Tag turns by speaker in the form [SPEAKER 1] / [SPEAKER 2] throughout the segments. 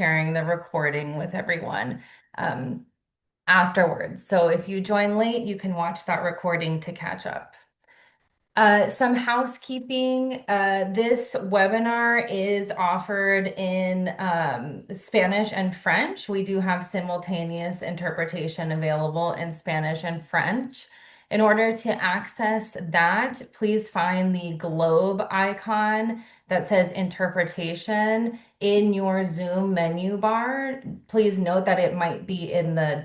[SPEAKER 1] sharing the recording with everyone afterwards. So if you join late, you can watch that recording to catch up. Some housekeeping. This webinar is offered in Spanish and French. We do have simultaneous interpretation available in Spanish and French. In order to access that, please find the globe icon that says interpretation in your Zoom menu bar. Please note that it might be in the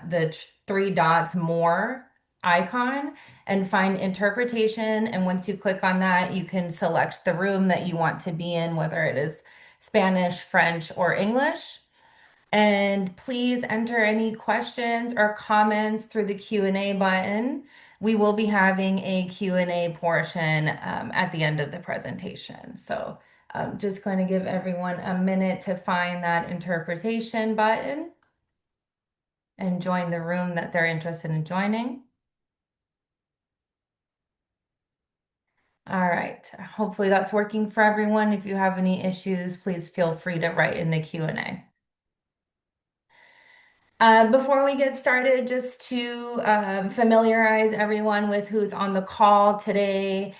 [SPEAKER 1] the three dots more icon and find interpretation. And once you click on that, you can select the room that you want to be in, whether it is Spanish, French, or English. And please enter any questions or comments through the Q&A button. We will be having a Q&A portion at the end of the presentation. So I'm just going to give everyone a minute to find that interpretation button and join the room that they're interested in joining. All right. Hopefully that's working for everyone. If you have any issues, please feel free to write in the Q&A. Before we get started, just to familiarize everyone with who's on the call today,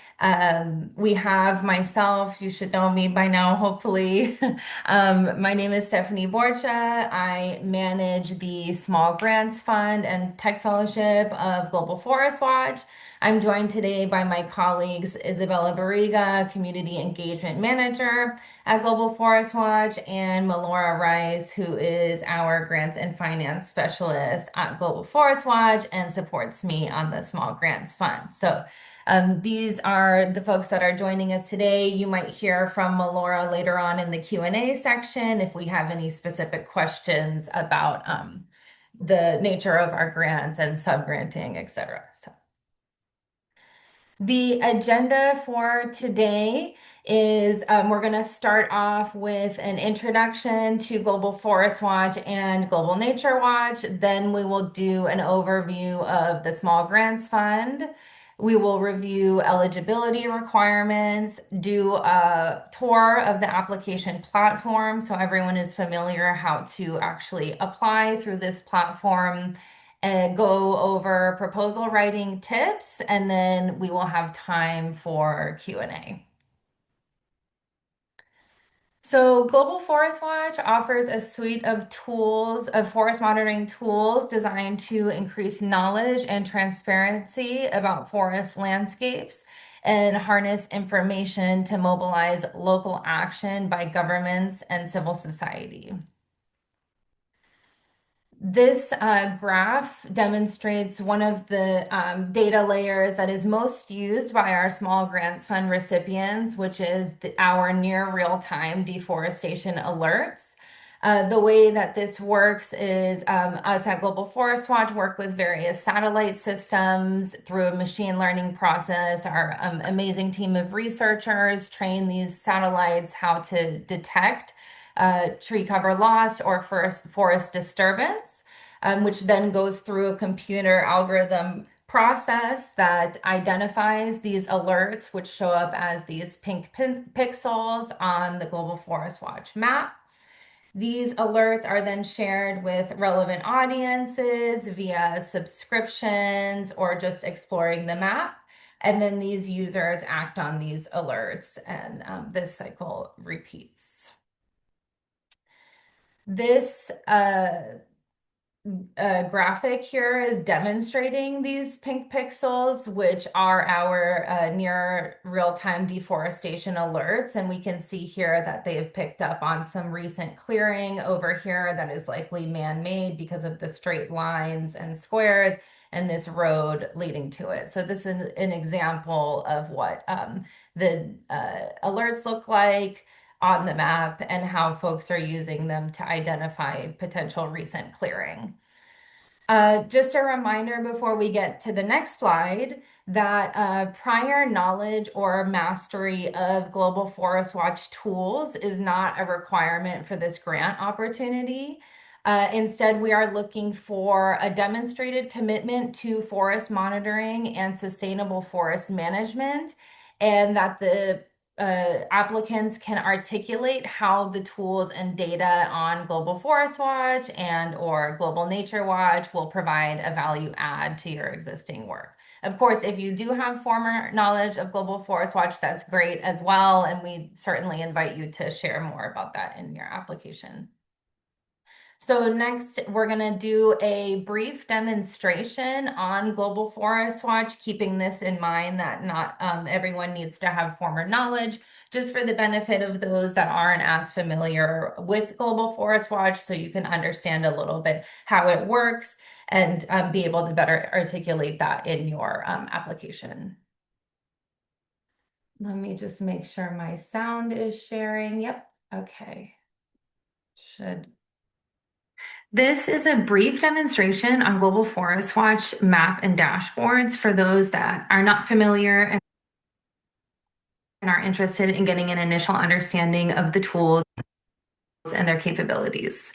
[SPEAKER 1] we have myself. You should know me by now, hopefully. My name is Stephanie Borcha. I manage the Small Grants Fund and Tech Fellowship of Global Forest Watch. I'm joined today by my colleagues, Isabella Barriga, Community Engagement Manager at Global Forest Watch, and Melora Rice, who is our Grants and Finance Specialist at Global Forest Watch and supports me on the Small Grants Fund. So these are the folks that are joining us today. You might hear from Melora later on in the Q&A section if we have any specific questions about the nature of our grants and subgranting, et cetera. So. The agenda for today is we're going to start off with an introduction to Global Forest Watch and Global Nature Watch. Then we will do an overview of the Small Grants Fund. We will review eligibility requirements, do a tour of the application platform so everyone is familiar how to actually apply through this platform, and go over proposal writing tips, and then we will have time for Q&A. So Global Forest Watch offers a suite of tools, of forest monitoring tools designed to increase knowledge and transparency about forest landscapes and harness information to mobilize local action by governments and civil society. This graph demonstrates one of the data layers that is most used by our Small Grants Fund recipients, which is our near real-time deforestation alerts. The way that this works is us at Global Forest Watch work with various satellite systems through a machine learning process. Our amazing team of researchers train these satellites how to detect tree cover loss or forest disturbance, which then goes through a computer algorithm process that identifies these alerts, which show up as these pink pixels on the Global Forest Watch map. These alerts are then shared with relevant audiences via subscriptions or just exploring the map. And then these users act on these alerts, and this cycle repeats. This graphic here is demonstrating these pink pixels, which are our near real-time deforestation alerts. And we can see here that they've picked up on some recent clearing over here that is likely man-made because of the straight lines and squares and this road leading to it. So this is an example of what the alerts look like on the map and how folks are using them to identify potential recent clearing. Just a reminder before we get to the next slide that prior knowledge or mastery of Global Forest Watch tools is not a requirement for this grant opportunity. Instead, we are looking for a demonstrated commitment to forest monitoring and sustainable forest management, and that the applicants can articulate how the tools and data on Global Forest Watch and or Global Nature Watch will provide a value add to your existing work. Of course, if you do have former knowledge of Global Forest Watch, that's great as well, and we certainly invite you to share more about that in your application. So next, we're going to do a brief demonstration on Global Forest Watch, keeping this in mind that not everyone needs to have former knowledge, just for the benefit of those that aren't as familiar with Global Forest Watch, so you can understand a little bit how it works and be able to better articulate that in your application. Let me just make sure my sound is sharing. Yep. Okay. This is a brief demonstration on Global Forest Watch map and dashboards for those that are not familiar and are interested in getting an initial understanding of the tools and their capabilities.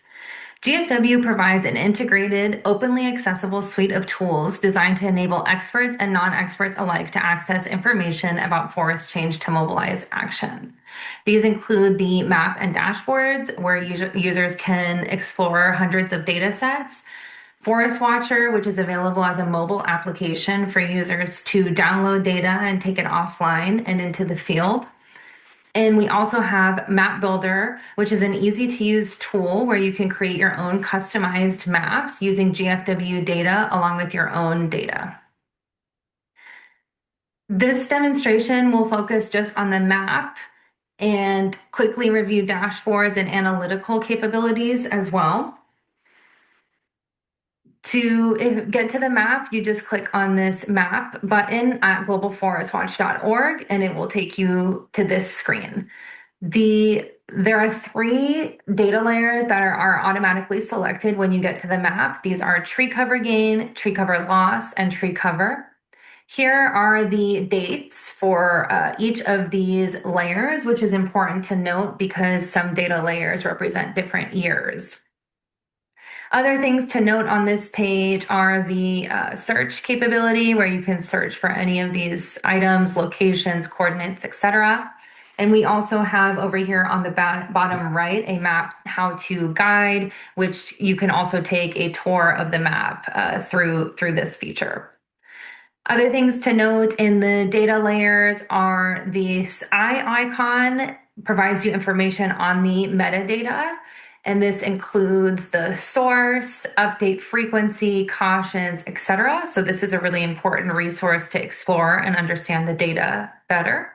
[SPEAKER 1] GFW provides an integrated, openly accessible suite of tools designed to enable experts and non-experts alike to access information about forest change to mobilize action. These include the map and dashboards, where users can explore hundreds of data sets. Forest Watcher, which is available as a mobile application for users to download data and take it offline and into the field. And we also have Map Builder, which is an easy to use tool where you can create your own customized maps using GFW data along with your own data. This demonstration will focus just on the map and quickly review dashboards and analytical capabilities as well. To get to the map, you just click on this map button at globalforestwatch.org and it will take you to this screen. There are 3 data layers that are automatically selected when you get to the map. These are tree cover gain, tree cover loss, and tree cover. Here are the dates for each of these layers, which is important to note because some data layers represent different years. Other things to note on this page are the search capability, where you can search for any of these items, locations, coordinates, etc. And we also have over here on the bottom right a map how-to guide, which you can also take a tour of the map through this feature. Other things to note in the data layers are this eye icon provides you information on the metadata. And this includes the source, update frequency, cautions, etc. So this is a really important resource to explore and understand the data better.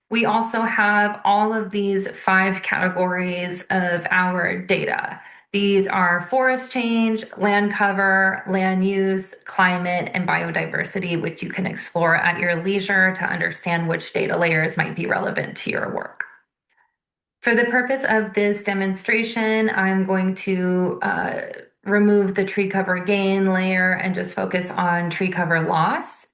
[SPEAKER 1] We also have all of these 5 categories of our data. These are forest change, land cover, land use, climate, and biodiversity, which you can explore at your leisure to understand which data layers might be relevant to your work. For the purpose of this demonstration, I'm going to remove the tree cover gain layer and just focus on tree cover loss.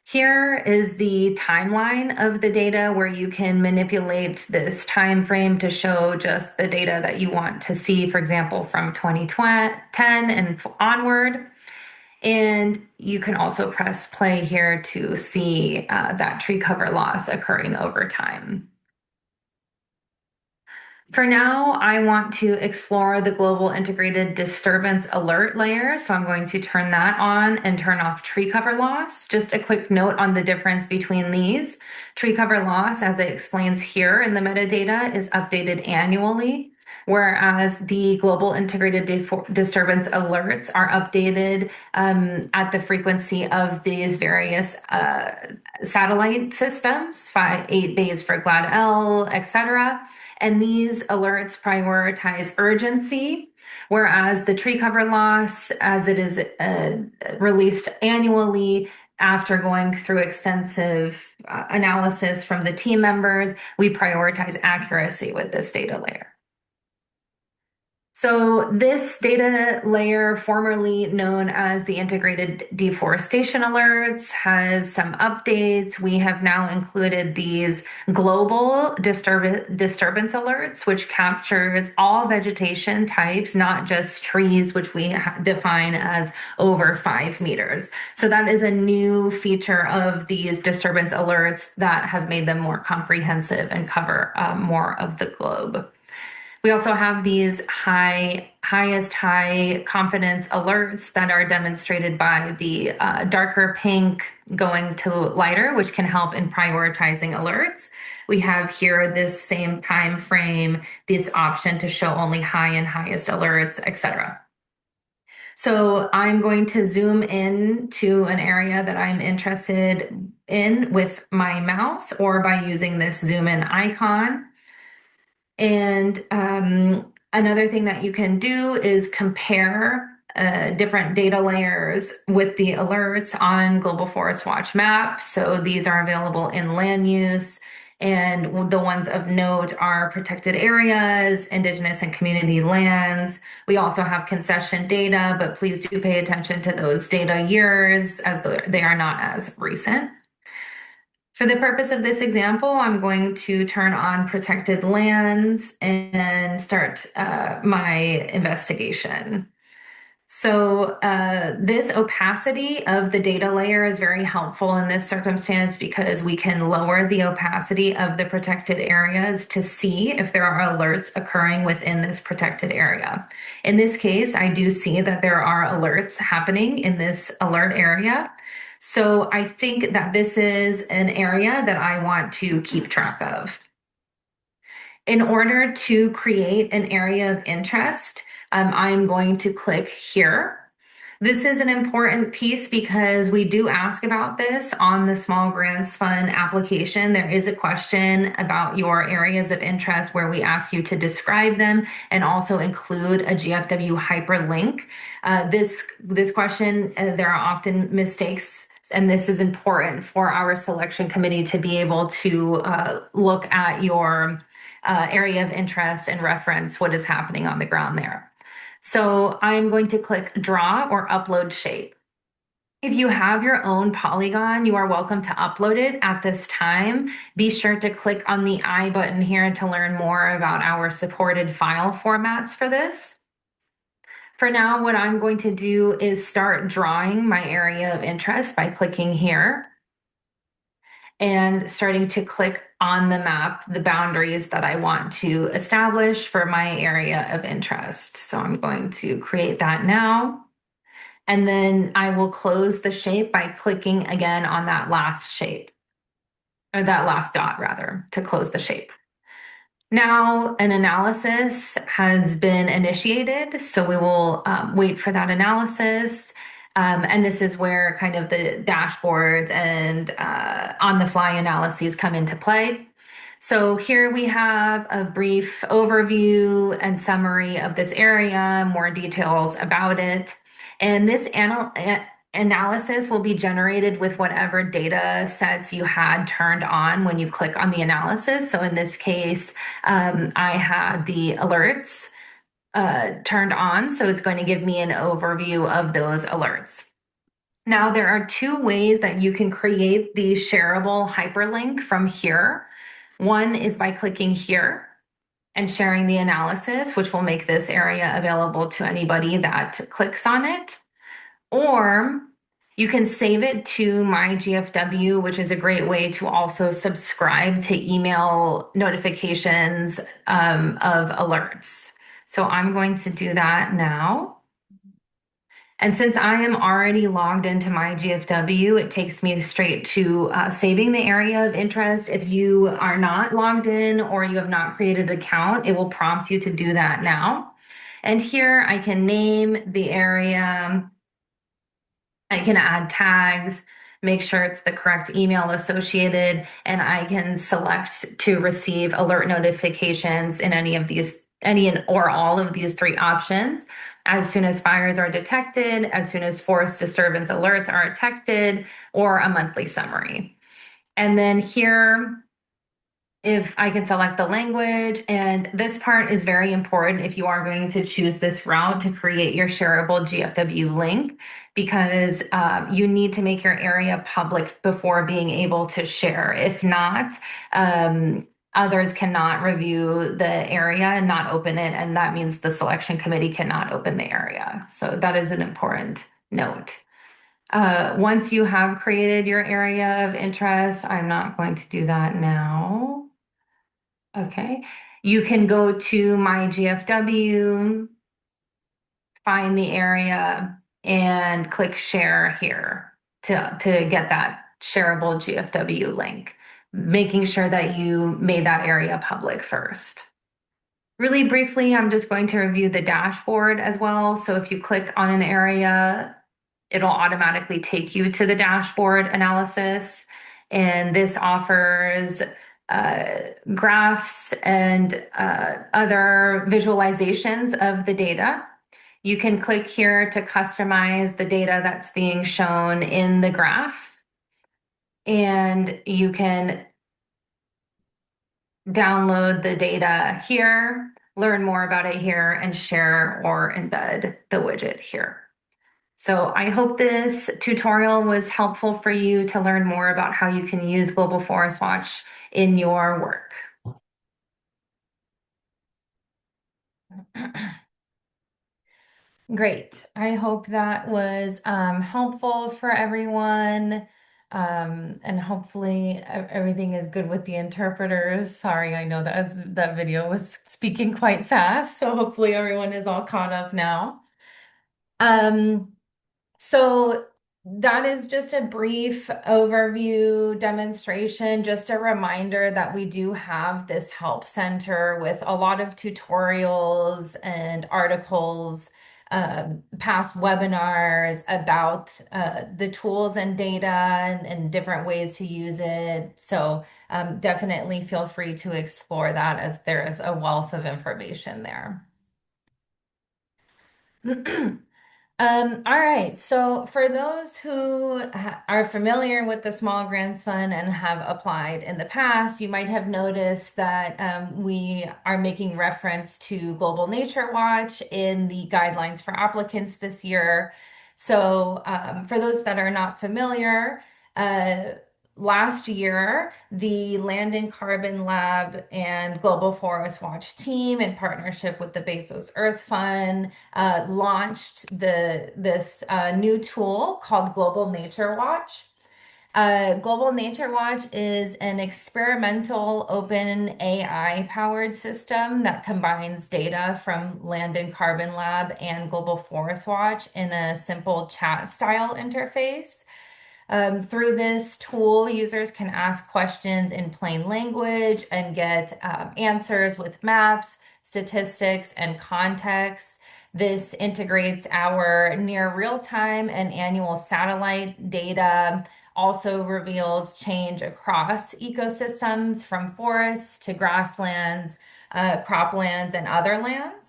[SPEAKER 1] Here is the timeline of the data where you can manipulate this time frame to show just the data that you want to see, for example, from 2010 and onward. And you can also press play here to see that tree cover loss occurring over time. For now, I want to explore the global integrated disturbance alert layer. So I'm going to turn that on and turn off tree cover loss. Just a quick note on the difference between these. Tree cover loss, as it explains here in the metadata, is updated annually, whereas the global integrated disturbance alerts are updated at the frequency of these various satellite systems, 8 days for GLAD-L, etc. And these alerts prioritize urgency, whereas the tree cover loss, as it is released annually after going through extensive analysis from the team members, we prioritize accuracy with this data layer. So this data layer, formerly known as the integrated deforestation alerts, has some updates. We have now included these global disturbance alerts, which captures all vegetation types, not just trees, which we define as over 5 meters. So that is a new feature of these disturbance alerts that have made them more comprehensive and cover more of the globe. We also have these highest high confidence alerts that are demonstrated by the darker pink going to lighter, which can help in prioritizing alerts. We have here this same time frame, this option to show only high and highest alerts, etc. So I'm going to zoom in to an area that I'm interested in with my mouse or by using this zoom in icon. And another thing that you can do is compare different data layers with the alerts on Global Forest Watch map. So these are available in land use. And the ones of note are protected areas, indigenous and community lands. We also have concession data, but please do pay attention to those data years as they are not as recent. For the purpose of this example, I'm going to turn on protected lands and start my investigation. So this opacity of the data layer is very helpful in this circumstance because we can lower the opacity of the protected areas to see if there are alerts occurring within this protected area. In this case, I do see that there are alerts happening in this alert area. So I think that this is an area that I want to keep track of. In order to create an area of interest, I'm going to click here. This is an important piece because we do ask about this on the Small Grants Fund application. There is a question about your areas of interest where we ask you to describe them and also include a GFW hyperlink. This question, there are often mistakes, and this is important for our selection committee to be able to look at your area of interest and reference what is happening on the ground there. So I'm going to click draw or upload shape. If you have your own polygon, you are welcome to upload it at this time. Be sure to click on the I button here to learn more about our supported file formats for this. For now, what I'm going to do is start drawing my area of interest by clicking here and starting to click on the map, the boundaries that I want to establish for my area of interest. So I'm going to create that now. And then I will close the shape by clicking again on that last shape, or that last dot rather, to close the shape. Now an analysis has been initiated, so we will wait for that analysis. And this is where kind of the dashboards and on-the-fly analyses come into play. So here we have a brief overview and summary of this area, more details about it. And this analysis will be generated with whatever data sets you had turned on when you click on the analysis. So in this case, I had the alerts turned on, so it's going to give me an overview of those alerts. Now, there are two ways that you can create the shareable hyperlink from here. One is by clicking here and sharing the analysis, which will make this area available to anybody that clicks on it. Or you can save it to my GFW, which is a great way to also subscribe to email notifications of alerts. So I'm going to do that now. And since I am already logged into my GFW, it takes me straight to saving the area of interest. If you are not logged in or you have not created an account, it will prompt you to do that now. And here I can name the area. I can add tags, make sure it's the correct email associated, and I can select to receive alert notifications in any or all of these three options. As soon as fires are detected, as soon as forest disturbance alerts are detected, or a monthly summary. And then here if I can select the language, and this part is very important if you are going to choose this route to create your shareable GFW link, because you need to make your area public before being able to share. If not, others cannot review the area and not open it, and that means the selection committee cannot open the area. So that is an important note. Once you have created your area of interest, I'm not going to do that now. Okay. You can go to my GFW, find the area, and click share here to get that shareable GFW link, making sure that you made that area public first. Really briefly, I'm just going to review the dashboard as well. So if you click on an area, it'll automatically take you to the dashboard analysis. And this offers uh, graphs and other visualizations of the data. You can click here to customize the data that's being shown in the graph. And you can download the data here, learn more about it here, and share or embed the widget here. So I hope this tutorial was helpful for you to learn more about how you can use Global Forest Watch in your work. Great. I hope that was helpful for everyone. And hopefully everything is good with the interpreters. Sorry, I know that video was speaking quite fast, so hopefully everyone is all caught up now. Um, So that is just a brief overview demonstration, just a reminder that we do have this help center with a lot of tutorials and articles, past webinars about the tools and data and different ways to use it. So definitely feel free to explore that as there is a wealth of information there. All right. So for those who are familiar with the Small Grants Fund and have applied in the past, you might have noticed that we are making reference to Global Nature Watch in the guidelines for applicants this year. So for those that are not familiar, uh, last year, the Land and Carbon Lab and Global Forest Watch team, in partnership with the Bezos Earth Fund, launched this new tool called Global Nature Watch. Global Nature Watch is an experimental open AI powered system that combines data from Land and Carbon Lab and Global Forest Watch in a simple chat style interface. Through this tool, users can ask questions in plain language and get answers with maps, statistics, and context. This integrates our near real-time and annual satellite data, also reveals change across ecosystems from forests to grasslands, croplands, and other lands.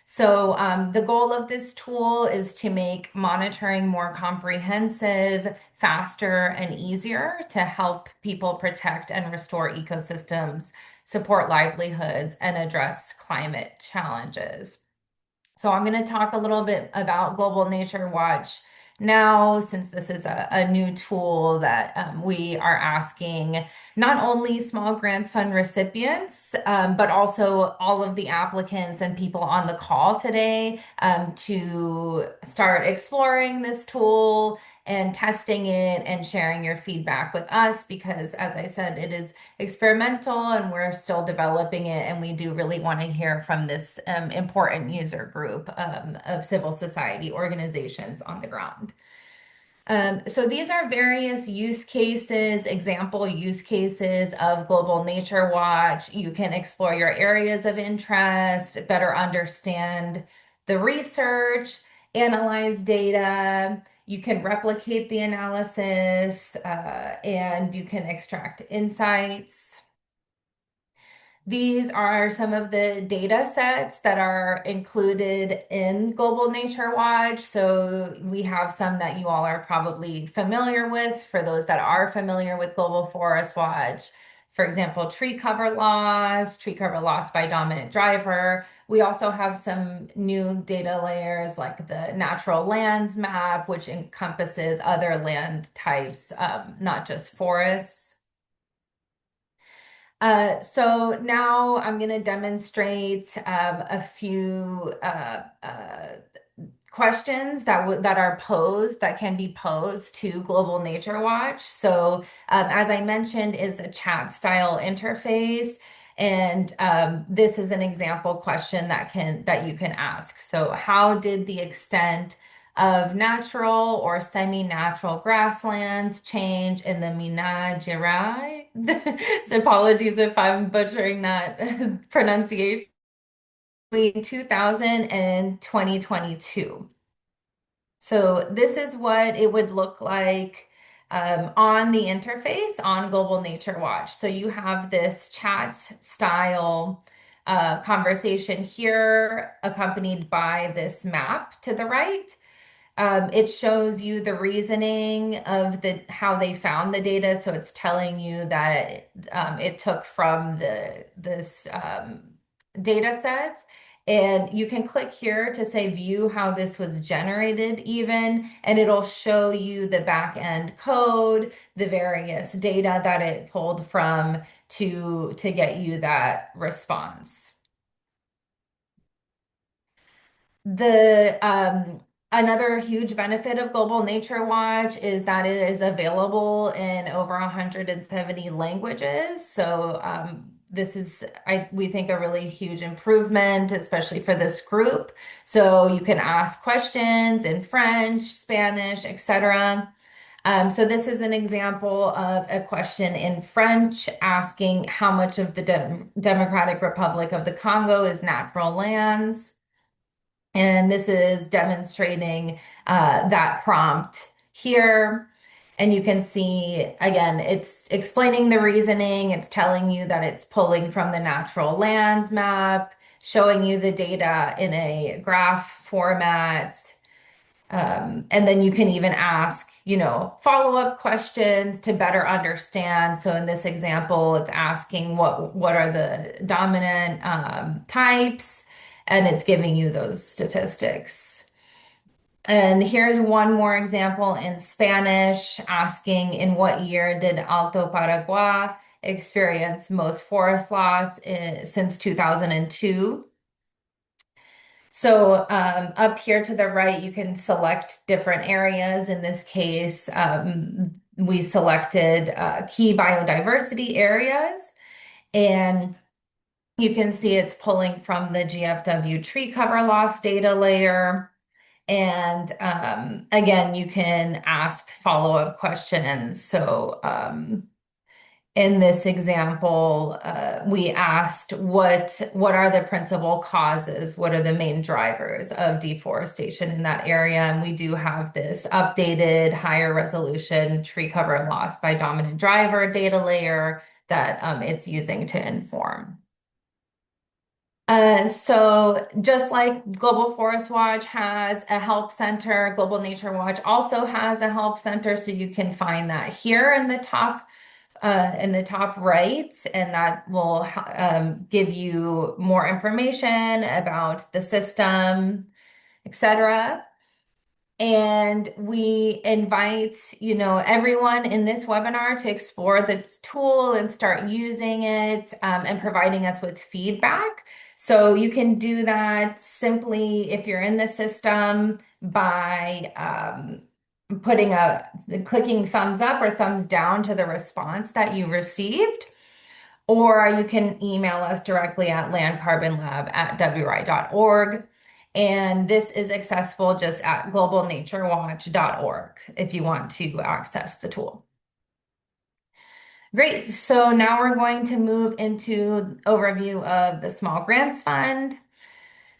[SPEAKER 1] So, the goal of this tool is to make monitoring more comprehensive, faster, and easier to help people protect and restore ecosystems, support livelihoods, and address climate challenges. So I'm going to talk a little bit about Global Nature Watch now, since this is a new tool that we are asking not only Small Grants Fund recipients, but also all of the applicants and people on the call today to start exploring this tool and testing it and sharing your feedback with us, because as I said, it is experimental and we're still developing it, and we do really want to hear from this important user group of civil society organizations on the ground. So these are various use cases, example use cases of Global Nature Watch. You can explore your areas of interest, better understand the research, analyze data. You can replicate the analysis, and you can extract insights. These are some of the data sets that are included in Global Nature Watch. So we have some that you all are probably familiar with. For those that are familiar with Global Forest Watch, for example, tree cover loss by dominant driver. We also have some new data layers like the natural lands map, which encompasses other land types, not just forests. So now I'm going to demonstrate a few questions that are posed that can be posed to Global Nature Watch. So, as I mentioned, is a chat style interface, and this is an example question that you can ask. So, how did the extent of natural or semi-natural grasslands change in the Minas Gerais? So apologies if I'm butchering that pronunciation between 2000 and 2022. So this is what it would look like on the interface on Global Nature Watch. So you have this chat style conversation here, accompanied by this map to the right. It shows you the reasoning of the how they found the data. So it's telling you that it took from this data set. And you can click here to say view how this was generated even, and it'll show you the back end code, the various data that it pulled from to get you that response. The another huge benefit of Global Nature Watch is that it is available in over 170 languages. So this is, we think, a really huge improvement, especially for this group. So you can ask questions in French, Spanish, etc. So this is an example of a question in French asking how much of the Democratic Republic of the Congo is natural lands. And this is demonstrating that prompt here. And you can see, again, it's explaining the reasoning. It's telling you that it's pulling from the natural lands map, showing you the data in a graph format. And then you can even ask, follow-up questions to better understand. So in this example, it's asking what are the dominant types, and it's giving you those statistics. And here's one more example in Spanish, asking in what year did Alto Paraguay experience most forest loss since 2002? So up here to the right, you can select different areas. In this case, we selected key biodiversity areas, and you can see it's pulling from the GFW tree cover loss data layer. And again, you can ask follow-up questions. So in this example, we asked what are the principal causes? What are the main drivers of deforestation in that area? And we do have this updated higher resolution tree cover loss by dominant driver data layer that it's using to inform. So just like Global Forest Watch has a help center, Global Nature Watch also has a help center. So you can find that here in the top right, and that will give you more information about the system, etc. And we invite, everyone in this webinar to explore the tool and start using it and providing us with feedback. So you can do that simply if you're in the system by clicking thumbs up or thumbs down to the response that you received, or you can email us directly at landcarbonlab@wri.org. And this is accessible just at globalnaturewatch.org if you want to access the tool. Great. So now we're going to move into overview of the Small Grants Fund.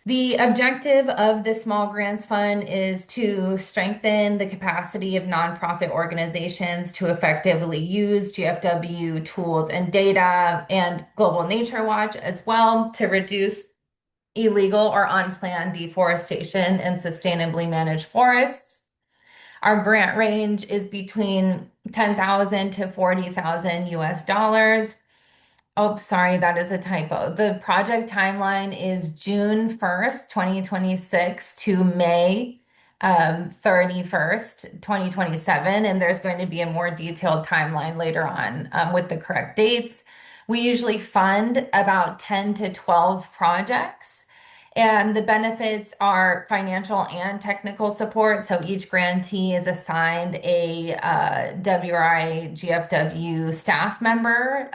[SPEAKER 1] The objective of the Small Grants Fund is to strengthen the capacity of nonprofit organizations to effectively use GFW tools and data and Global Nature Watch as well to reduce illegal or unplanned deforestation and sustainably manage forests. Our grant range is between 10,000 to 40,000 US dollars. Oh, sorry, that is a typo. The project timeline is June 1st, 2026 to May 31st, 2027. And there's going to be a more detailed timeline later on with the correct dates. We usually fund about 10 to 12 projects. And the benefits are financial and technical support. So each grantee is assigned a WRI GFW staff member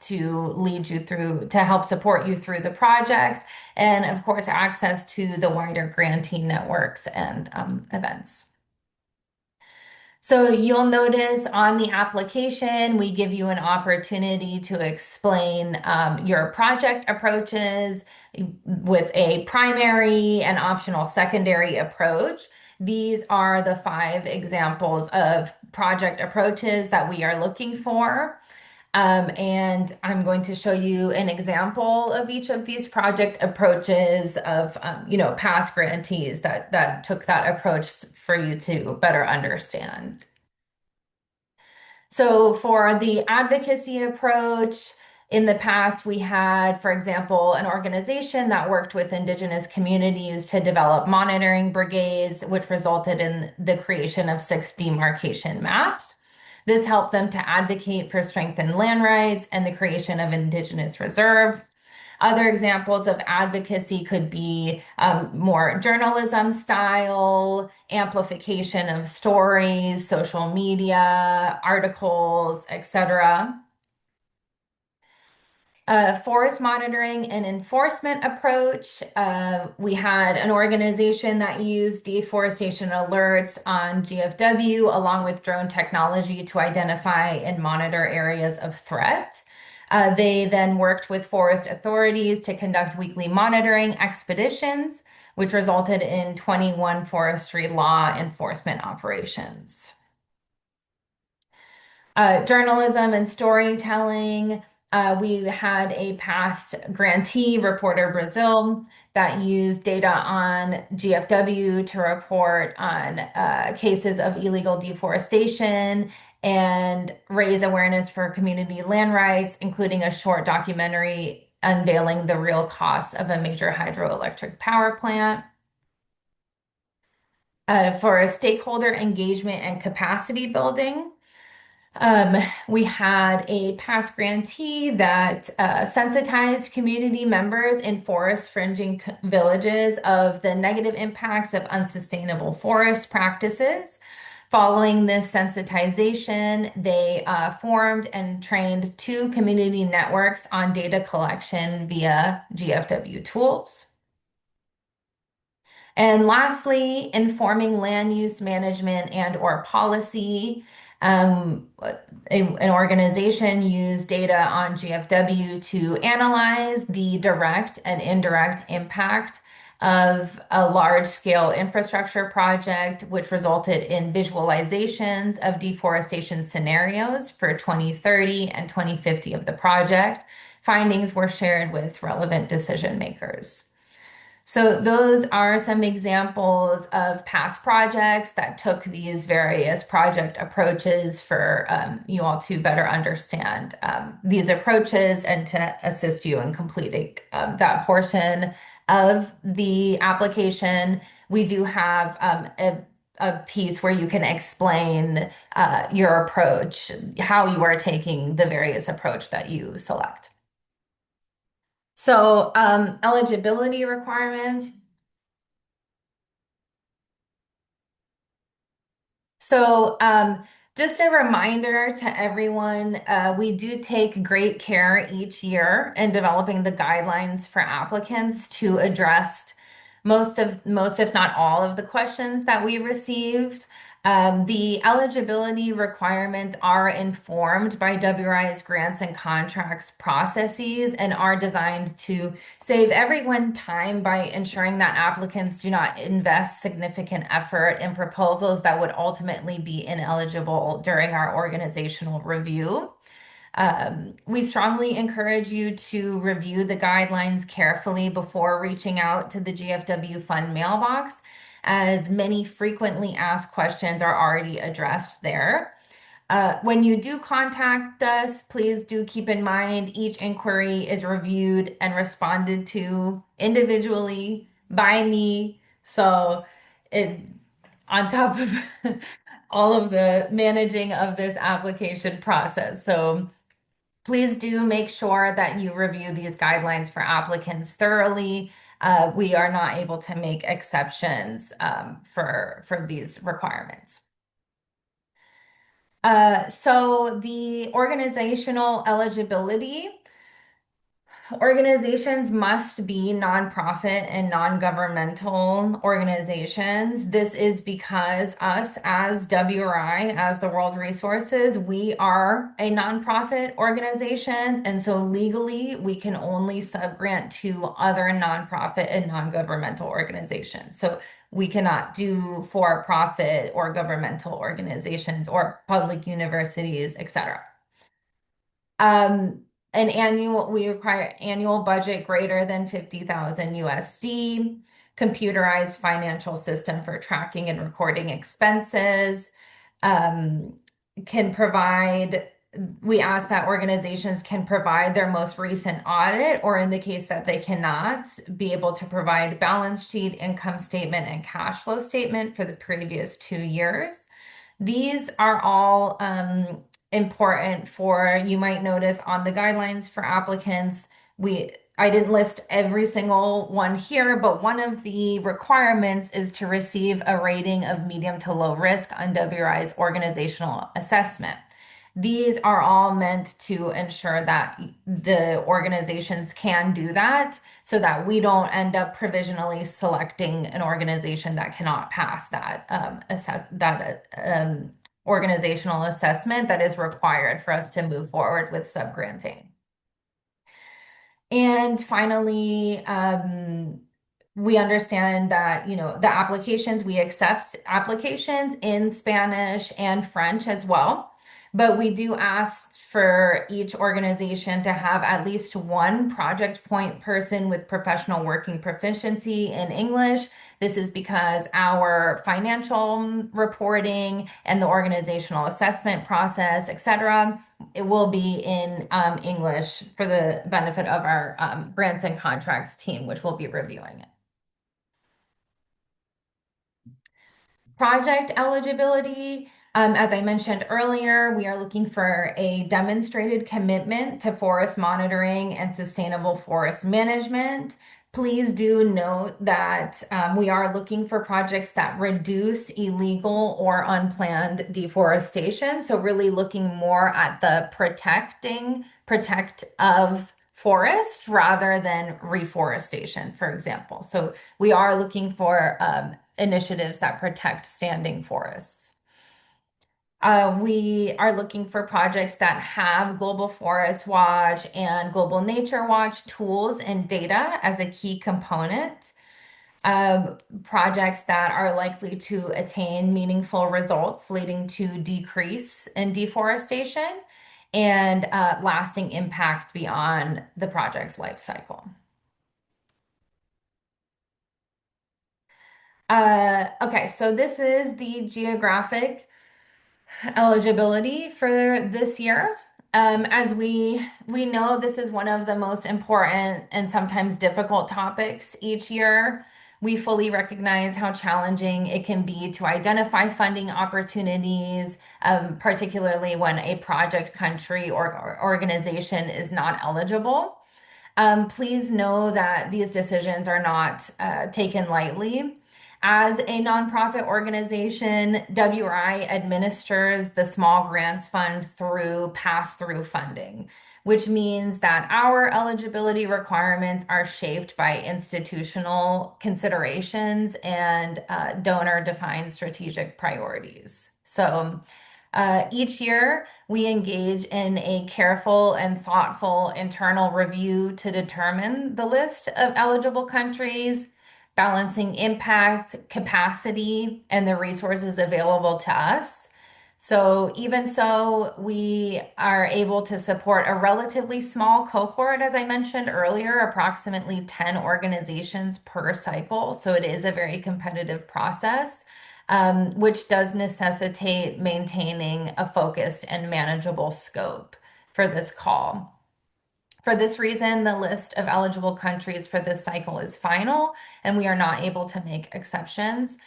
[SPEAKER 1] to lead you through, to help support you through the project. And of course, access to the wider grantee networks and events. So you'll notice on the application, we give you an opportunity to explain your project approaches with a primary and optional secondary approach. These are the 5 examples of project approaches that we are looking for. And I'm going to show you an example of each of these project approaches of, past grantees that took that approach for you to better understand. So for the advocacy approach, in the past, we had, for example, an organization that worked with Indigenous communities to develop monitoring brigades, which resulted in the creation of 6 demarcation maps. This helped them to advocate for strengthened land rights and the creation of Indigenous reserve. Other examples of advocacy could be more journalism style, amplification of stories, social media, articles, etc. Forest monitoring and enforcement approach. We had an organization that used deforestation alerts on GFW along with drone technology to identify and monitor areas of threat. They then worked with forest authorities to conduct weekly monitoring expeditions, which resulted in 21 forestry law enforcement operations. Journalism and storytelling. We had a past grantee, Reporter Brazil, that used data on GFW to report on cases of illegal deforestation and raise awareness for community land rights, including a short documentary unveiling the real costs of a major hydroelectric power plant. For stakeholder engagement and capacity building. We had a past grantee that sensitized community members in forest fringing villages of the negative impacts of unsustainable forest practices. Following this sensitization, they formed and trained 2 community networks on data collection via GFW tools. And lastly, informing land use management and or policy. An organization used data on GFW to analyze the direct and indirect impact of a large-scale infrastructure project, which resulted in visualizations of deforestation scenarios for 2030 and 2050 of the project. Findings were shared with relevant decision makers. So those are some examples of past projects that took these various project approaches for you all to better understand these approaches and to assist you in completing that portion of the application. We do have a piece where you can explain your approach, how you are taking the various approach that you select. So eligibility requirements. So just a reminder to everyone, we do take great care each year in developing the guidelines for applicants to address most, if not all, of the questions that we received. The eligibility requirements are informed by WRI's grants and contracts processes and are designed to save everyone time by ensuring that applicants do not invest significant effort in proposals that would ultimately be ineligible during our organizational review. We strongly encourage you to review the guidelines carefully before reaching out to the GFW Fund mailbox, as many frequently asked questions are already addressed there. When you do contact us, please do keep in mind each inquiry is reviewed and responded to individually by me. So it on top of all of the managing of this application process. So please do make sure that you review these guidelines for applicants thoroughly. We are not able to make exceptions for these requirements. So the organizational eligibility. Organizations must be nonprofit and non-governmental organizations. This is because us as WRI, as the World Resources, we are a nonprofit organization. And so legally, we can only subgrant to other nonprofit and non-governmental organizations. So we cannot do for-profit or governmental organizations or public universities, etc. Um, we require annual budget greater than 50,000 USD, computerized financial system for tracking and recording expenses, um, can provide, we ask that organizations can provide their most recent audit, or in the case that they cannot, be able to provide balance sheet, income statement, and cash flow statement for the previous 2 years. These are all important for, you might notice on the guidelines for applicants, I didn't list every single one here, but one of the requirements is to receive a rating of medium to low risk on WRI's organizational assessment. These are all meant to ensure that the organizations can do that so that we don't end up provisionally selecting an organization that cannot pass that organizational assessment that is required for us to move forward with subgranting. And finally, we understand that, the applications, we accept applications in Spanish and French as well. But we do ask for each organization to have at least one project point person with professional working proficiency in English. This is because our financial reporting and the organizational assessment process, etc., it will be in English for the benefit of our grants and contracts team, which will be reviewing it. Project eligibility, as I mentioned earlier, we are looking for a demonstrated commitment to forest monitoring and sustainable forest management. Please do note that we are looking for projects that reduce illegal or unplanned deforestation. So really looking more at the protect of forest rather than reforestation, for example. So we are looking for initiatives that protect standing forests. We are looking for projects that have Global Forest Watch and Global Nature Watch tools and data as a key component. Projects that are likely to attain meaningful results leading to decrease in deforestation and lasting impact beyond the project's life cycle. Okay, so this is the geographic eligibility for this year. As we know, this is one of the most important and sometimes difficult topics each year. We fully recognize how challenging it can be to identify funding opportunities, particularly when a project country or organization is not eligible. Please know that these decisions are not taken lightly. As a nonprofit organization, WRI administers the Small Grants Fund through pass-through funding, which means that our eligibility requirements are shaped by institutional considerations and donor-defined strategic priorities. So each year, we engage in a careful and thoughtful internal review to determine the list of eligible countries, balancing impact, capacity, and the resources available to us. So even so, we are able to support a relatively small cohort, as I mentioned earlier, approximately 10 organizations per cycle. So it is a very competitive process. which does necessitate maintaining a focused and manageable scope for this call. For this reason, the list of eligible countries for this cycle is final, and we are not able to make exceptions.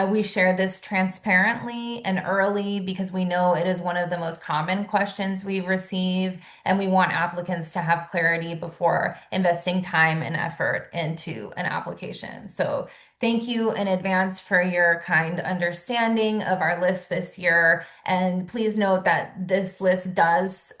[SPEAKER 1] We share this transparently and early because we know it is one of the most common questions we receive, and we want applicants to have clarity before investing time and effort into an application. So thank you in advance for your kind understanding of our list this year. And please note that this list does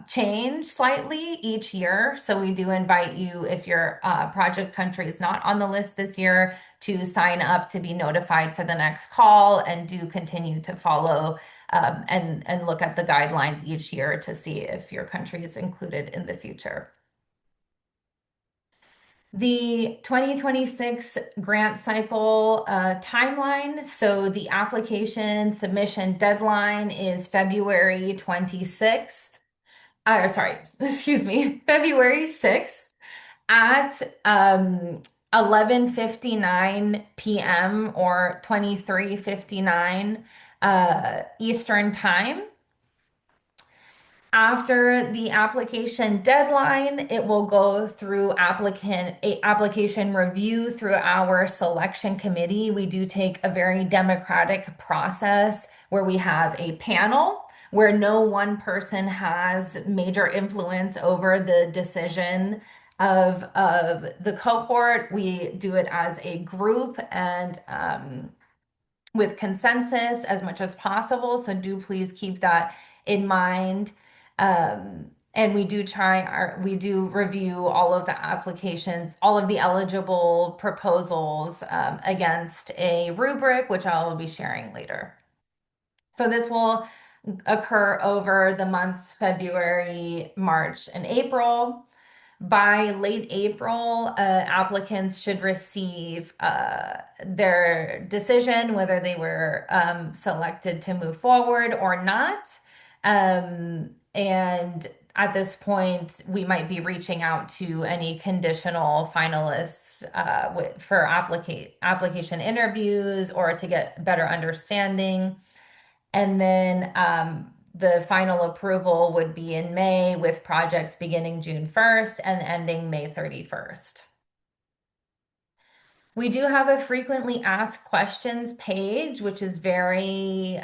[SPEAKER 1] change slightly each year. So we do invite you, if your project country is not on the list this year, to sign up to be notified for the next call, and do continue to follow and look at the guidelines each year to see if your country is included in the future. The 2026 grant cycle timeline. So the application submission deadline is February 26th. Sorry, excuse me, February 6th at 11:59 p.m. or 23:59 Eastern Time. After the application deadline, it will go through application review through our selection committee. We do take a very democratic process where we have a panel where no one person has major influence over the decision of the cohort. We do it as a group and with consensus as much as possible. So do please keep that in mind. And we do review all of the applications, all of the eligible proposals against a rubric, which I will be sharing later. So this will occur over the months February, March, and April. By late April, applicants should receive their decision whether they were selected to move forward or not. And at this point, we might be reaching out to any conditional finalists for application interviews or to get better understanding. And then the final approval would be in May, with projects beginning June 1st and ending May 31st. We do have a frequently asked questions page, which is very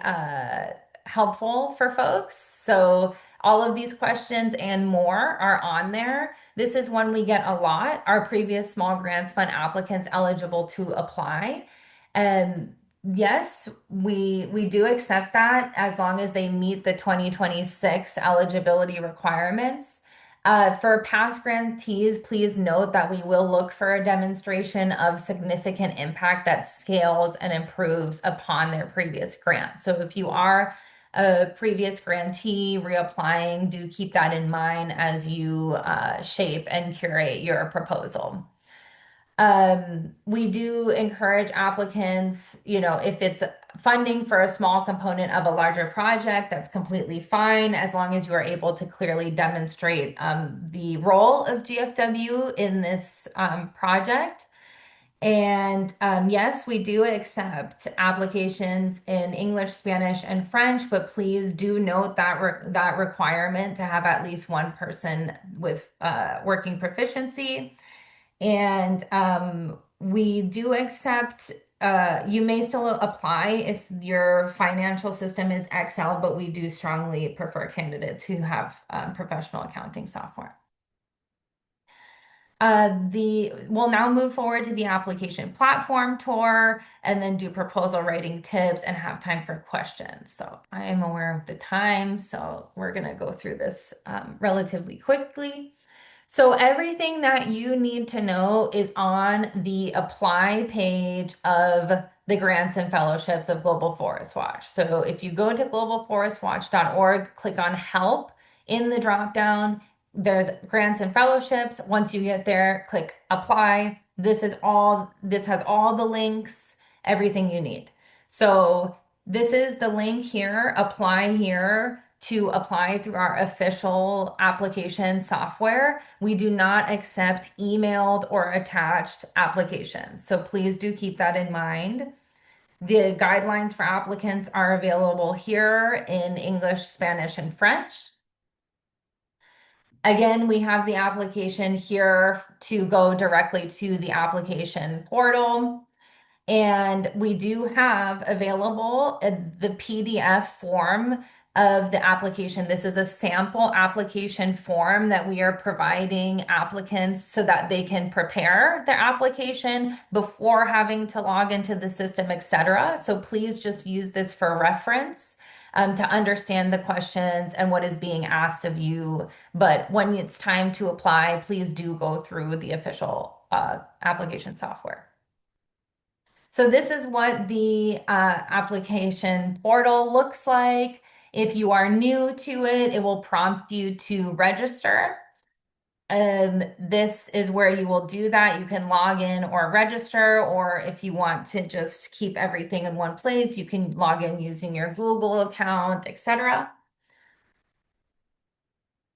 [SPEAKER 1] helpful for folks. So all of these questions and more are on there. This is one we get a lot. Are previous small grants fund applicants eligible to apply? And yes, we do accept that as long as they meet the 2026 eligibility requirements. For past grantees, please note that we will look for a demonstration of significant impact that scales and improves upon their previous grant. So if you are a previous grantee reapplying, do keep that in mind as you shape and curate your proposal. We do encourage applicants, if it's funding for a small component of a larger project, that's completely fine as long as you are able to clearly demonstrate the role of GFW in this project. And yes, we do accept applications in English, Spanish, and French, but please do note that requirement to have at least one person with working proficiency. And we do accept, you may still apply if your financial system is Excel, but we do strongly prefer candidates who have professional accounting software. We'll now move forward to the application platform tour and then do proposal writing tips and have time for questions. So I am aware of the time, so we're going to go through this relatively quickly. So everything that you need to know is on the apply page of the grants and fellowships of Global Forest Watch. So if you go to globalforestwatch.org, click on help in the dropdown, there's grants and fellowships. Once you get there, click apply. This has all the links, everything you need. So this is the link here, apply here, to apply through our official application software. We do not accept emailed or attached applications. So please do keep that in mind. The guidelines for applicants are available here in English, Spanish, and French. Again, we have the application here to go directly to the application portal. And we do have available the PDF form of the application. This is a sample application form that we are providing applicants so that they can prepare their application before having to log into the system, etc. So please just use this for reference. To understand the questions and what is being asked of you. But when it's time to apply, please do go through the official application software. So this is what the application portal looks like. If you are new to it, it will prompt you to register. This is where you will do that. You can log in or register, or if you want to just keep everything in one place, you can log in using your Google account, etc.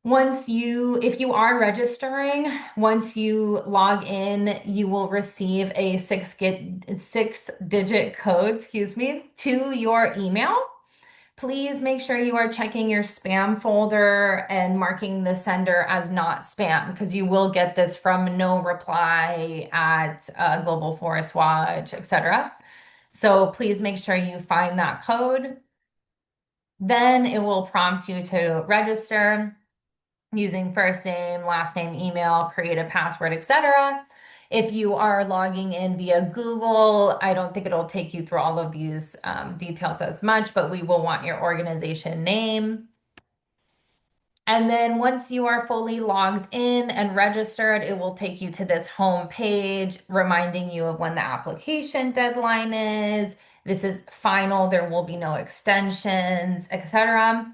[SPEAKER 1] If you are registering, once you log in, you will receive a six-digit code, to your email. Please make sure you are checking your spam folder and marking the sender as not spam because you will get this from no reply at Global Forest Watch, etc. So please make sure you find that code. Then it will prompt you to register using first name, last name, email, create a password, etc. If you are logging in via Google, I don't think it'll take you through all of these details as much, but we will want your organization name. And then once you are fully logged in and registered, it will take you to this home page reminding you of when the application deadline is. This is final, there will be no extensions, etc.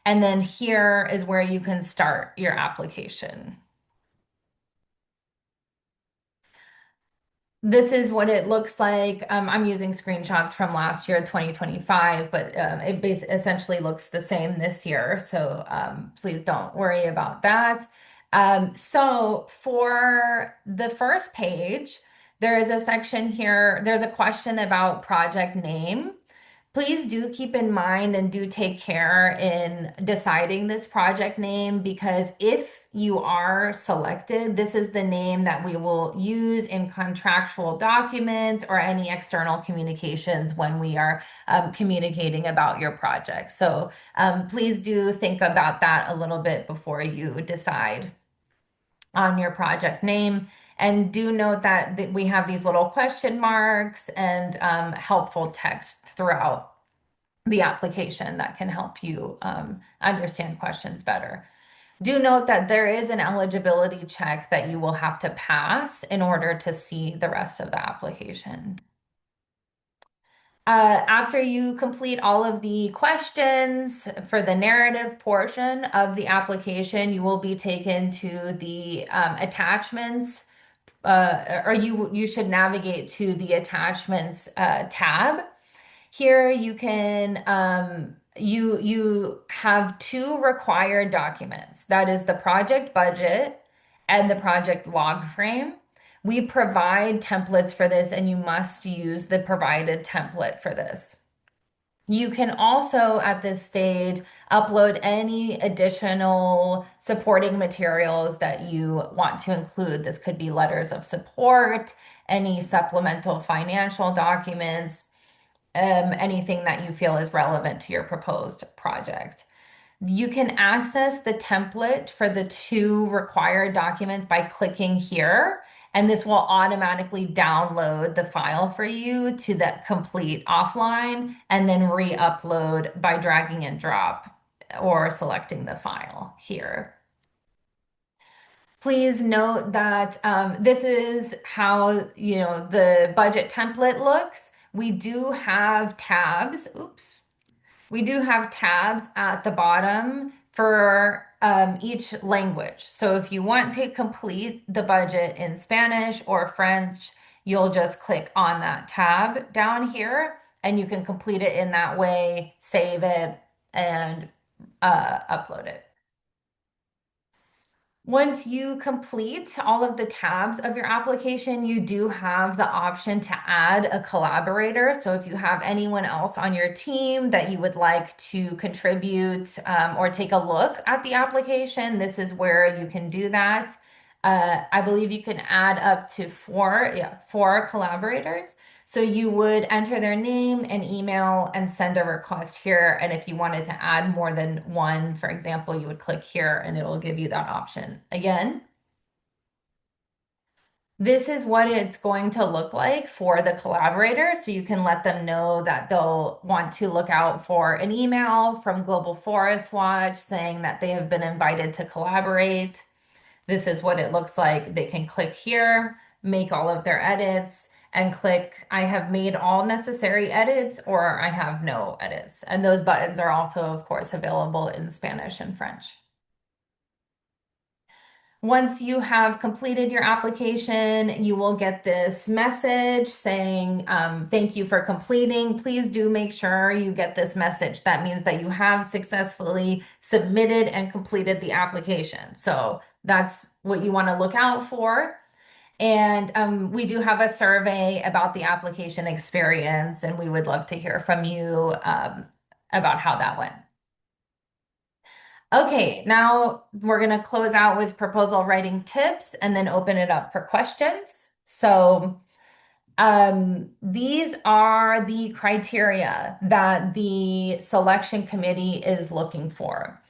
[SPEAKER 1] And then here is where you can start your application. This is what it looks like. I'm using screenshots from last year, 2025, but it essentially looks the same this year. So please don't worry about that. So for the first page, there is a section here. There's a question about project name. Please do keep in mind and do take care in deciding this project name because if you are selected, this is the name that we will use in contractual documents or any external communications when we are communicating about your project. So please do think about that a little bit before you decide on your project name. And do note that we have these little question marks and helpful text throughout the application that can help you understand questions better. Do note that there is an eligibility check that you will have to pass in order to see the rest of the application. After you complete all of the questions for the narrative portion of the application, you will be taken to the attachments, or you should navigate to the attachments tab. Here you can you have two required documents. That is the project budget and the project log frame. We provide templates for this and you must use the provided template for this. You can also at this stage upload any additional supporting materials that you want to include. This could be letters of support, any supplemental financial documents, anything that you feel is relevant to your proposed project. You can access the template for the two required documents by clicking here, and this will automatically download the file for you to the complete offline and then re-upload by dragging and drop or selecting the file here. Please note that this is how the budget template looks. We do have tabs. Oops. We do have tabs at the bottom for each language. So if you want to complete the budget in Spanish or French, you'll just click on that tab down here and you can complete it in that way, save it, and upload it. Once you complete all of the tabs of your application, you do have the option to add a collaborator. So if you have anyone else on your team that you would like to contribute or take a look at the application, this is where you can do that. I believe you can add up to four, yeah, four collaborators. So you would enter their name and email and send a request here. And if you wanted to add more than one, for example, you would click here and it'll give you that option. Again, this is what it's going to look like for the collaborator. So you can let them know that they'll want to look out for an email from Global Forest Watch saying that they have been invited to collaborate. This is what it looks like. They can click here, make all of their edits, and click, I have made all necessary edits or I have no edits. And those buttons are also, of course, available in Spanish and French. Once you have completed your application, you will get this message saying, thank you for completing. Please do make sure you get this message. That means that you have successfully submitted and completed the application. So that's what you want to look out for. And we do have a survey about the application experience, and we would love to hear from you about how that went. Okay, now we're going to close out with proposal writing tips and then open it up for questions. So, these are the criteria that the selection committee is looking for.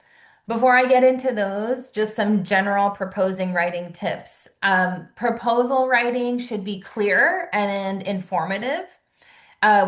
[SPEAKER 1] Before I get into those, just some general proposing writing tips. Proposal writing should be clear and informative.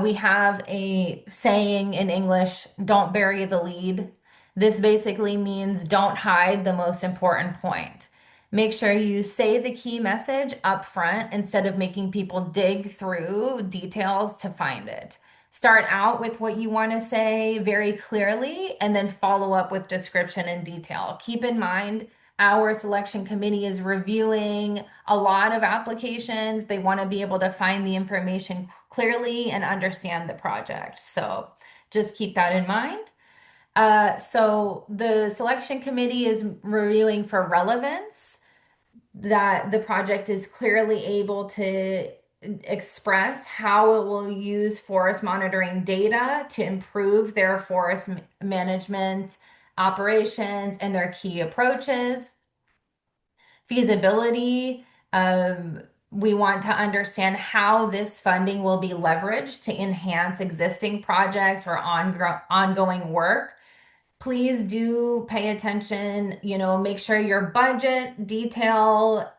[SPEAKER 1] We have a saying in English, don't bury the lead. This basically means don't hide the most important point. Make sure you say the key message up front instead of making people dig through details to find it. Start out with what you want to say very clearly and then follow up with description and detail. Keep in mind, our selection committee is reviewing a lot of applications. They want to be able to find the information clearly and understand the project. So just keep that in mind. So the selection committee is reviewing for relevance, that the project is clearly able to express how it will use forest monitoring data to improve their forest management operations and their key approaches. Feasibility, we want to understand how this funding will be leveraged to enhance existing projects or ongoing work. Please do pay attention, make sure your budget detail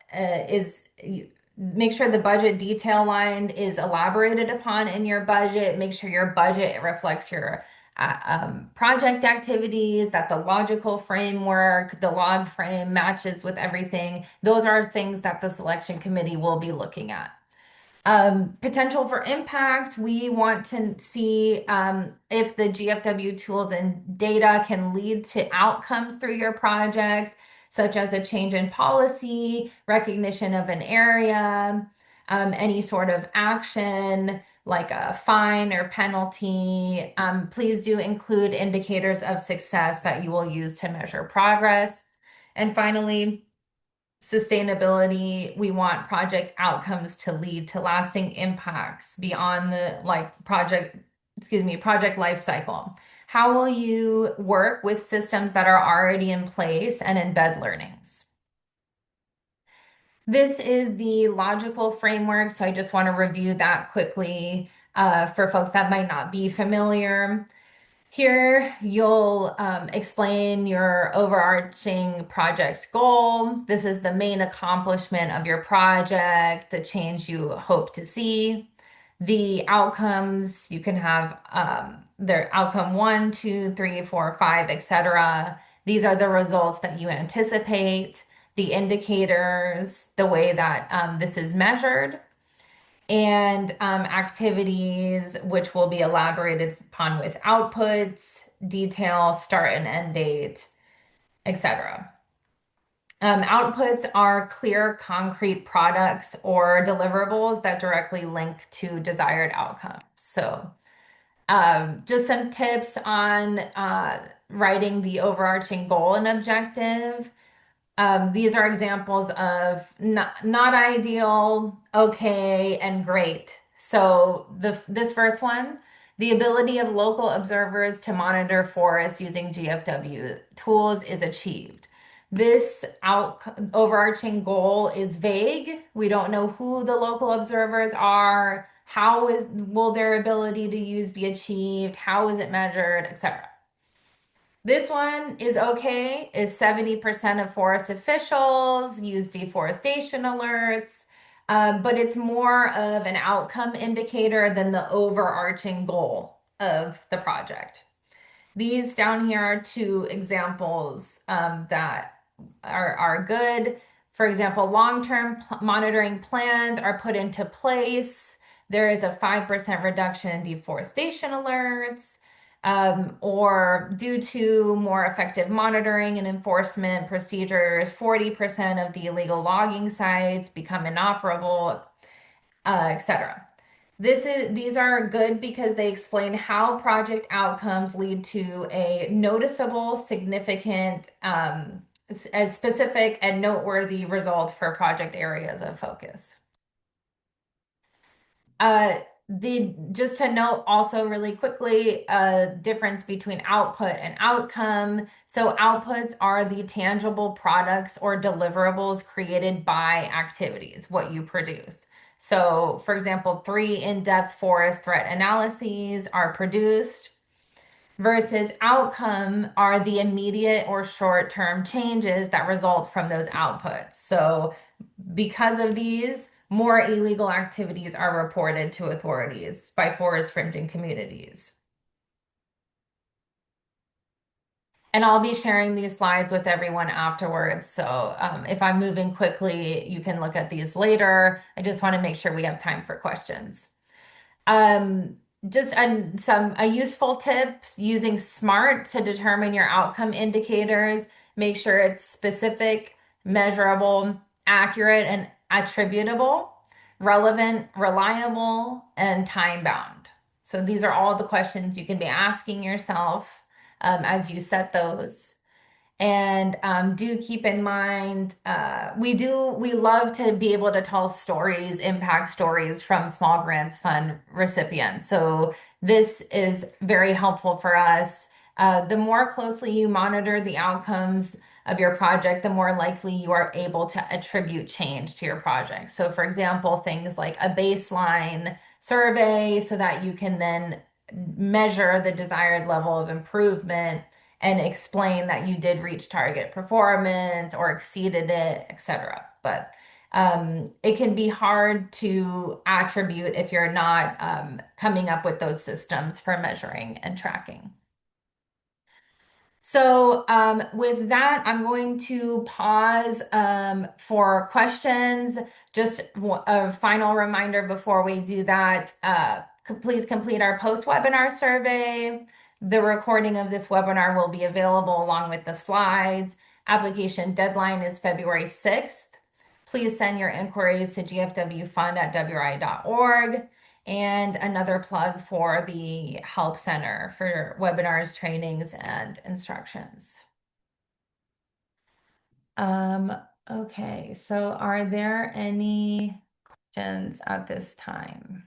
[SPEAKER 1] make sure the budget detail line is elaborated upon in your budget. Make sure your budget reflects your project activities, that the logical framework, the log frame matches with everything. Those are things that the selection committee will be looking at. Potential for impact, we want to see if the GFW tools and data can lead to outcomes through your project, such as a change in policy, recognition of an area, any sort of action like a fine or penalty. Please do include indicators of success that you will use to measure progress. And finally, sustainability, we want project outcomes to lead to lasting impacts beyond the project life cycle. How will you work with systems that are already in place and embed learnings? This is the logical framework, so I just want to review that quickly for folks that might not be familiar. Here, you'll explain your overarching project goal. This is the main accomplishment of your project, the change you hope to see. The outcomes, you can have their outcome one, two, three, four, five, etc. These are the results that you anticipate, the indicators, the way that this is measured and activities which will be elaborated upon with outputs, detail, start and end date, etc. Outputs are clear, concrete products or deliverables that directly link to desired outcomes. So, just some tips on writing the overarching goal and objective. These are examples of not ideal, okay, and great. So this first one, the ability of local observers to monitor forests using GFW tools is achieved. This overarching goal is vague. We don't know who the local observers are. Will their ability to use be achieved? How is it measured, etc. This one is okay, is 70% of forest officials use deforestation alerts, but it's more of an outcome indicator than the overarching goal of the project. These down here are two examples that are good. For example, long-term monitoring plans are put into place. There is a 5% reduction in deforestation alerts, or due to more effective monitoring and enforcement procedures, 40% of the illegal logging sites become inoperable, etc. These are good because they explain how project outcomes lead to a noticeable, significant, a specific and noteworthy result for project areas of focus. The just to note also really quickly, difference between output and outcome. So outputs are the tangible products or deliverables created by activities, what you produce. So, for example, 3 in-depth forest threat analyses are produced versus outcome are the immediate or short-term changes that result from those outputs. So because of these, more illegal activities are reported to authorities by forest fringing communities. And I'll be sharing these slides with everyone afterwards. So if I'm moving quickly, you can look at these later. I just want to make sure we have time for questions. Um, just a useful tip using SMART to determine your outcome indicators. Make sure it's specific, measurable, accurate, and attributable, relevant, reliable, and time bound. So these are all the questions you can be asking yourself as you set those. And do keep in mind, we love to be able to tell stories, impact stories from Small Grants Fund recipients. So this is very helpful for us. The more closely you monitor the outcomes of your project, the more likely you are able to attribute change to your project. So for example, things like a baseline survey so that you can then measure the desired level of improvement and explain that you did reach target performance or exceeded it, etc. But it can be hard to attribute if you're not coming up with those systems for measuring and tracking. So with that, I'm going to pause for questions. Just a final reminder before we do that, please complete our post-webinar survey. The recording of this webinar will be available along with the slides. Application deadline is February 6th. Please send your inquiries to gfwfund@wri.org. And another plug for the Help Center for webinars, trainings, and instructions. Okay, so are there any questions at this time?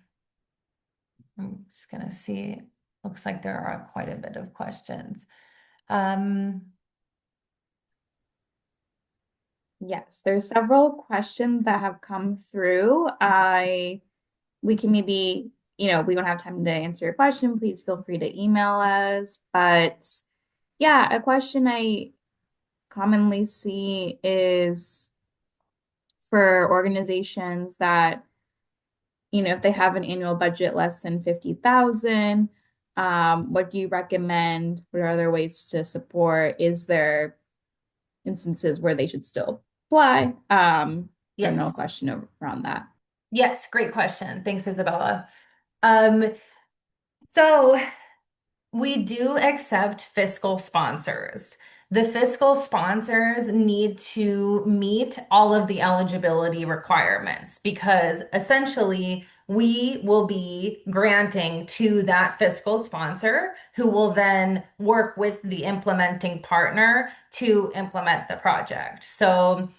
[SPEAKER 1] I'm just gonna see. Looks like there are quite a bit of questions.
[SPEAKER 2] Yes, there's several questions that have come through. We can maybe, we don't have time to answer your question. Please feel free to email us. But yeah, a question I commonly see is for organizations that, if they have an annual budget less than 50,000, what do you recommend? What are other ways to support? Is there instances where they should still apply? Don't know a
[SPEAKER 1] Yes.
[SPEAKER 2] question around that.
[SPEAKER 1] Yes, great question. Thanks, Isabella. Um, so we do accept fiscal sponsors. The fiscal sponsors need to meet all of the eligibility requirements because essentially we will be granting to that fiscal sponsor who will then work with the implementing partner to implement the project. So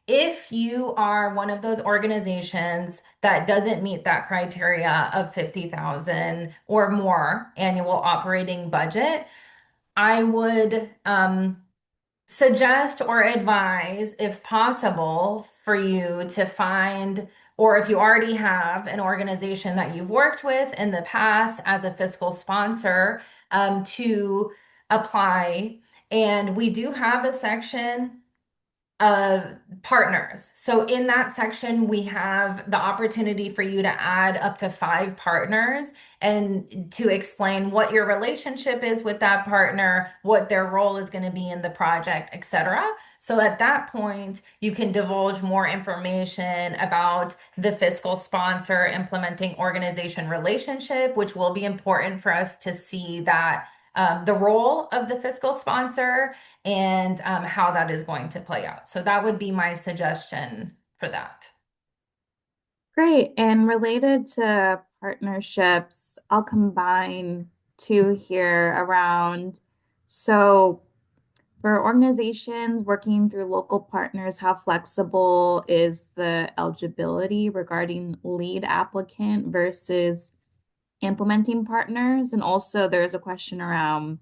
[SPEAKER 1] if you are one of those organizations that doesn't meet that criteria of 50,000 or more annual operating budget, I would suggest or advise, if possible, for you to find, or if you already have an organization that you've worked with in the past as a fiscal sponsor, to apply. And we do have a section of partners. So in that section, we have the opportunity for you to add up to 5 partners and to explain what your relationship is with that partner, what their role is going to be in the project, etc. So at that point, you can divulge more information about the fiscal sponsor implementing organization relationship, which will be important for us to see that the role of the fiscal sponsor and how that is going to play out. So that would be my suggestion for that.
[SPEAKER 2] Great. And related to partnerships, I'll combine two here around. So, for organizations working through local partners, how flexible is the eligibility regarding lead applicant versus implementing partners? And also, there's a question around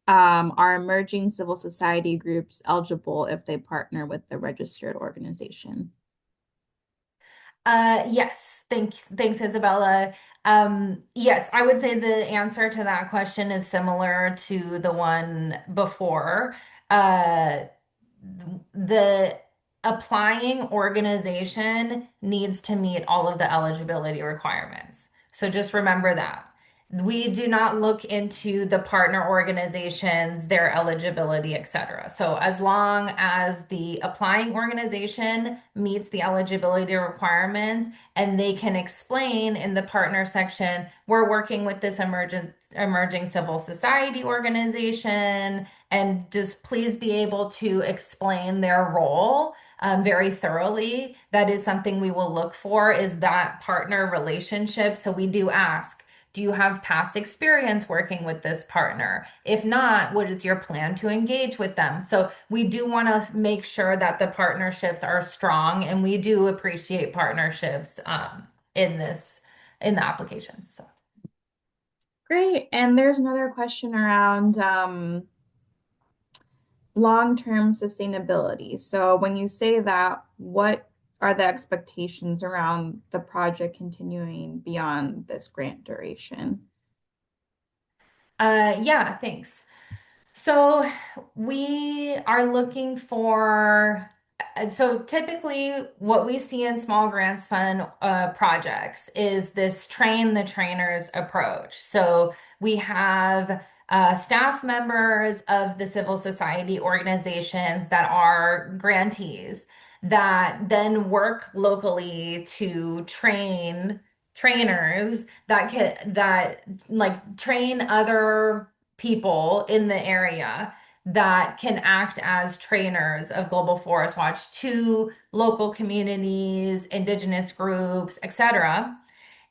[SPEAKER 2] are emerging civil society groups eligible if they partner with the registered organization?
[SPEAKER 1] Yes, thanks, Isabella. Yes, I would say the answer to that question is similar to the one before. Uh, the applying organization needs to meet all of the eligibility requirements. So just remember that. We do not look into the partner organizations, their eligibility, etc. So as long as the applying organization meets the eligibility requirements and they can explain in the partner section, we're working with this emerging civil society organization, and just please be able to explain their role very thoroughly. That is something we will look for, is that partner relationship. So we do ask, do you have past experience working with this partner? If not, what is your plan to engage with them? So we do want to make sure that the partnerships are strong, and we do appreciate partnerships in in the applications. So.
[SPEAKER 2] Great. And there's another question around long-term sustainability. So when you say that, what are the expectations around the project continuing beyond this grant duration?
[SPEAKER 1] Yeah, thanks. So we are looking for, so typically what we see in small grants fund projects is this train the trainers approach. So we have staff members of the civil society organizations that are grantees that then work locally to train trainers that like train other people in the area that can act as trainers of Global Forest Watch to local communities, indigenous groups, etc.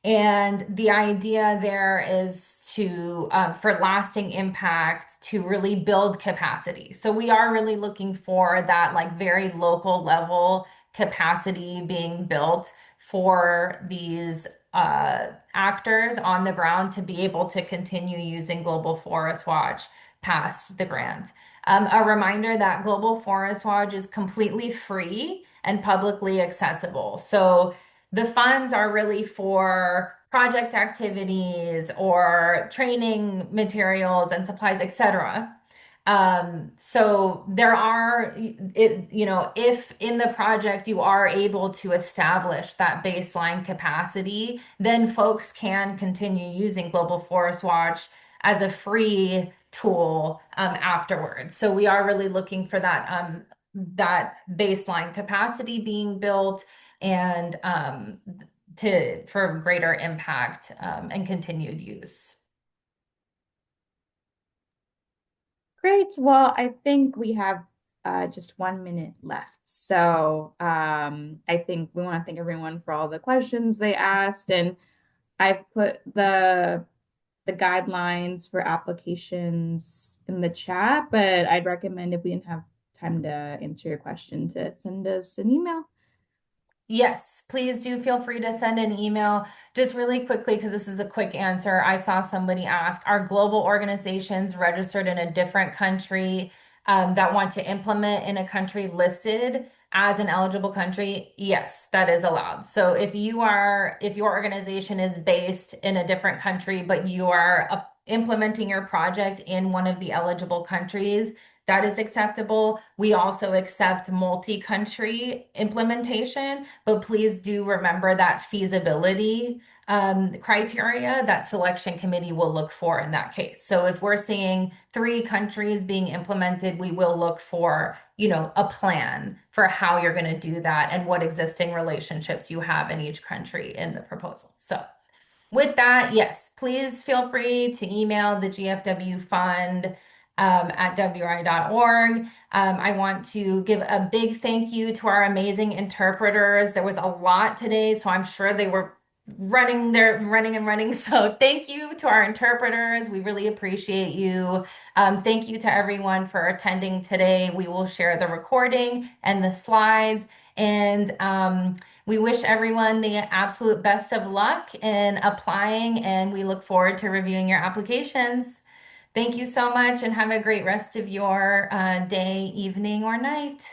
[SPEAKER 1] And the idea there is to, for lasting impact, to really build capacity. So we are really looking for that like very local level capacity being built for these actors on the ground to be able to continue using Global Forest Watch past the grant. A reminder that Global Forest Watch is completely free and publicly accessible. So the funds are really for project activities or training materials and supplies, etc. So there are, if in the project you are able to establish that baseline capacity, then folks can continue using Global Forest Watch as a free tool afterwards. So we are really looking for that baseline capacity being built and for greater impact and continued use.
[SPEAKER 2] Great. Well, I think we have just 1 minute left. So I think we want to thank everyone for all the questions they asked, and I've put the guidelines for applications in the chat, but I'd recommend if we didn't have time to answer your question to send us an email.
[SPEAKER 1] Yes, please do feel free to send an email just really quickly because this is a quick answer. I saw somebody ask, are global organizations registered in a different country that want to implement in a country listed as an eligible country? Yes, that is allowed. So if your organization is based in a different country, but you are implementing your project in one of the eligible countries, that is acceptable. We also accept multi-country implementation, but please do remember that feasibility criteria that selection committee will look for in that case. So if we're seeing 3 countries being implemented, we will look for, a plan for how you're going to do that and what existing relationships you have in each country in the proposal. So with that, yes, please feel free to email the GFW Fund at WRI.org. I want to give a big thank you to our amazing interpreters. There was a lot today, so I'm sure they were running and running. So thank you to our interpreters. We really appreciate you. Thank you to everyone for attending today. We will share the recording and the slides. And we wish everyone the absolute best of luck in applying, and we look forward to reviewing your applications. Thank you so much, and have a great rest of your day, evening, or night.